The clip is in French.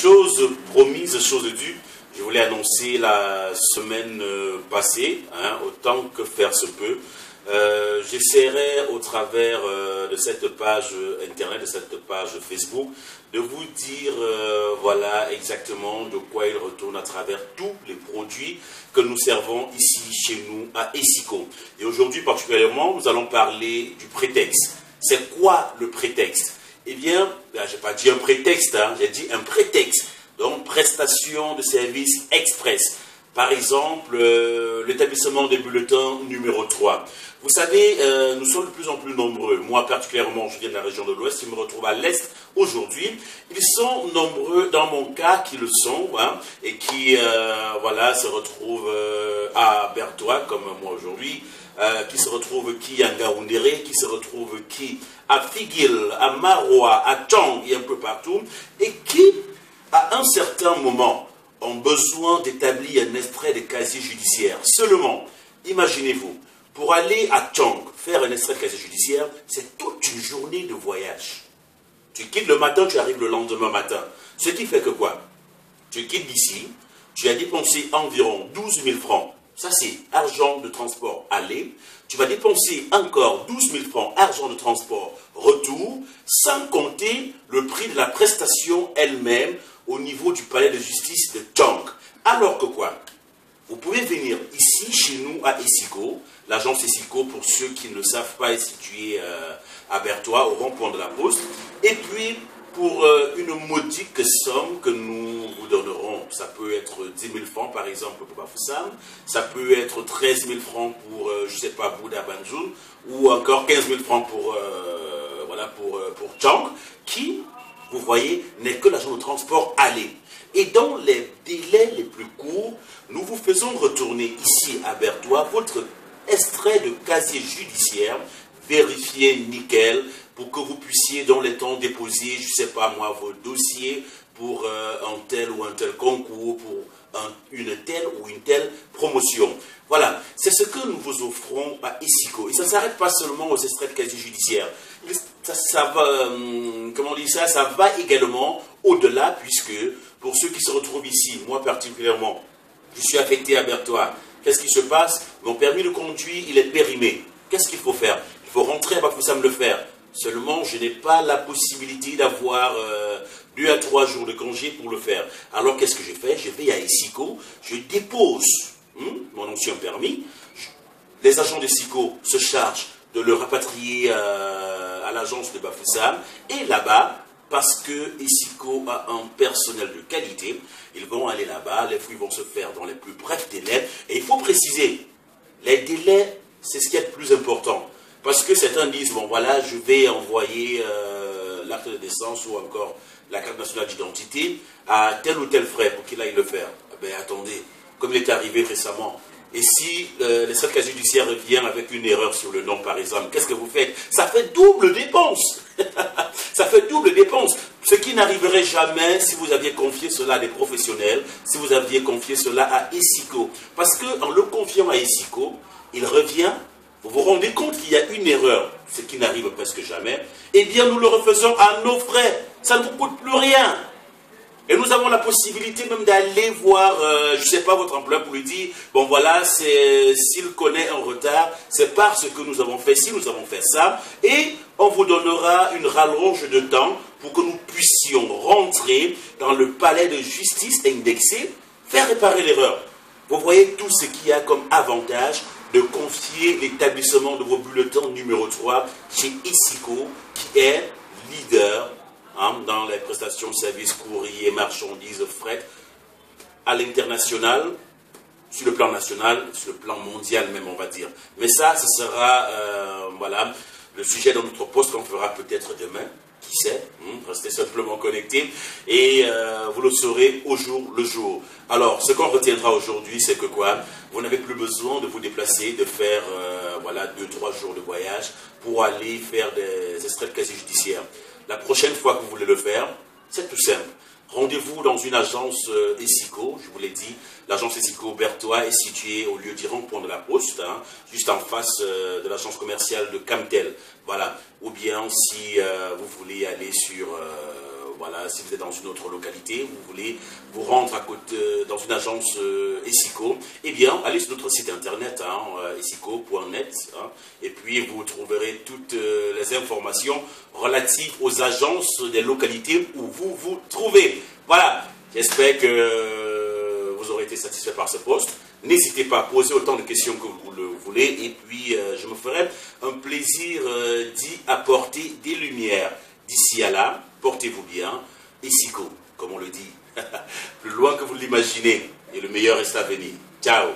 chose promise, chose due. Je voulais annoncer la semaine passée, hein, autant que faire se peut. J'essaierai au travers de cette page internet, de cette page Facebook, de vous dire voilà exactement de quoi il retourne à travers tous les produits que nous servons ici chez nous à Essiko. Et aujourd'hui particulièrement, nous allons parler du prétexte. C'est quoi le prétexte? Eh bien, je n'ai pas dit un prétexte, hein, j'ai dit un prétexte. Donc, prestation de services express. Par exemple, l'établissement des bulletins numéro 3. Vous savez, nous sommes de plus en plus nombreux. Moi, particulièrement, je viens de la région de l'Ouest, je me retrouve à l'Est aujourd'hui. Ils sont nombreux, dans mon cas, qui le sont, hein, et qui, voilà, se retrouvent à Bertois, comme moi aujourd'hui, qui se retrouvent qui à Ngaoundéré, qui se retrouvent qui à Figuil, à Marois, à Tchang, et un peu partout, et qui, à un certain moment, ont besoin d'établir un extrait de casier judiciaire. Seulement, imaginez-vous, pour aller à Tchang, faire un extrait de casier judiciaire, c'est toute une journée de voyage. Tu quittes le matin, tu arrives le lendemain matin. Ce qui fait que quoi? Tu quittes d'ici, tu as dépensé environ 12 000 francs. Ça, c'est argent de transport aller. Tu vas dépenser encore 12 000 francs argent de transport retour, sans compter le prix de la prestation elle-même au niveau du palais de justice de Tchang. Alors que quoi? Vous pouvez venir ici, chez nous, à Essiko. L'agence Essiko, pour ceux qui ne le savent pas, est située à Bertois, au rond-point de la Poste. Et puis, pour une modique somme que nous vous donnerons, ça peut être 10 000 francs par exemple pour Bafoussam, ça peut être 13 000 francs pour, je ne sais pas, Bouddha Banjoun, ou encore 15 000 francs pour, voilà, pour Tchang, qui, vous voyez, n'est que l'agent de transport aller. Et dans les délais les plus courts, nous vous faisons retourner ici à Bertois votre extrait de casier judiciaire, vérifié nickel, pour que vous puissiez dans les temps déposer, je ne sais pas moi, vos dossiers pour un tel ou un tel concours, pour une telle ou une telle promotion. Voilà, c'est ce que nous vous offrons à Essiko. Et ça ne s'arrête pas seulement aux extraits de casier judiciaire. Ça va, comment on dit ça? Ça va également au-delà, puisque pour ceux qui se retrouvent ici, moi particulièrement, je suis affecté à Bertois. Qu'est-ce qui se passe? Mon permis de conduire, il est périmé. Qu'est-ce qu'il faut faire? Il faut rentrer à Bafoussam le faire. Seulement, je n'ai pas la possibilité d'avoir 2 à 3 jours de congé pour le faire. Alors, qu'est-ce que je fais? Je vais à Essiko, je dépose mon ancien permis. Les agents d'Essiko se chargent de le rapatrier à l'agence de Bafoussam. Et là-bas, parce que Essiko a un personnel de qualité, ils vont aller là-bas, les fouilles vont se faire dans les plus brefs délais. Et il faut préciser, les délais, c'est ce qui est le plus important. Parce que certains disent, bon voilà, je vais envoyer l'acte de naissance ou encore la carte nationale d'identité à tel ou tel frère pour qu'il aille le faire. Ben attendez, comme il est arrivé récemment, et si l'extrait de casier judiciaire revient avec une erreur sur le nom par exemple, qu'est-ce que vous faites? Ça fait double dépense. Ça fait double dépense. Ce qui n'arriverait jamais si vous aviez confié cela à des professionnels, si vous aviez confié cela à Essiko. Parce qu'en le confiant à Essiko, il revient. Vous vous rendez compte qu'il y a une erreur, ce qui n'arrive presque jamais, eh bien nous le refaisons à nos frais, ça ne vous coûte plus rien. Et nous avons la possibilité même d'aller voir, je ne sais pas, votre employeur pour lui dire, bon voilà, s'il connaît un retard, c'est parce que nous avons fait ci, nous avons fait ça, et on vous donnera une rallonge de temps pour que nous puissions rentrer dans le palais de justice indexé, faire réparer l'erreur. Vous voyez tout ce qu'il y a comme avantage de confier l'établissement de vos bulletins numéro 3 chez Essiko, qui est leader dans les prestations de services courriers, marchandises, fret, à l'international, sur le plan national, sur le plan mondial même, on va dire. Mais ça, ce sera voilà, le sujet dans notre poste qu'on fera peut-être demain. Qui sait, restez simplement connectés et vous le saurez au jour le jour. Alors, ce qu'on retiendra aujourd'hui, c'est que quoi? Vous n'avez plus besoin de vous déplacer, de faire voilà, 2-3 jours de voyage pour aller faire des extraits de casier judiciaire. La prochaine fois que vous voulez le faire, c'est tout simple. Rendez-vous dans une agence Essiko, je vous l'ai dit. L'agence Essiko Bertois est située au lieu dit rond-point de la Poste, juste en face de l'agence commerciale de Camtel. Voilà. Ou bien si vous voulez aller sur voilà, si vous êtes dans une autre localité, vous voulez vous rendre à côté, dans une agence Essico, eh bien, allez sur notre site internet, essico.net, et puis vous trouverez toutes les informations relatives aux agences des localités où vous vous trouvez. Voilà, j'espère que vous aurez été satisfait par ce poste. N'hésitez pas à poser autant de questions que vous le voulez, et puis je me ferai un plaisir d'y apporter des lumières. D'ici à là, portez-vous bien, Essico, comme on le dit, plus loin que vous l'imaginez, et le meilleur reste à venir. Ciao.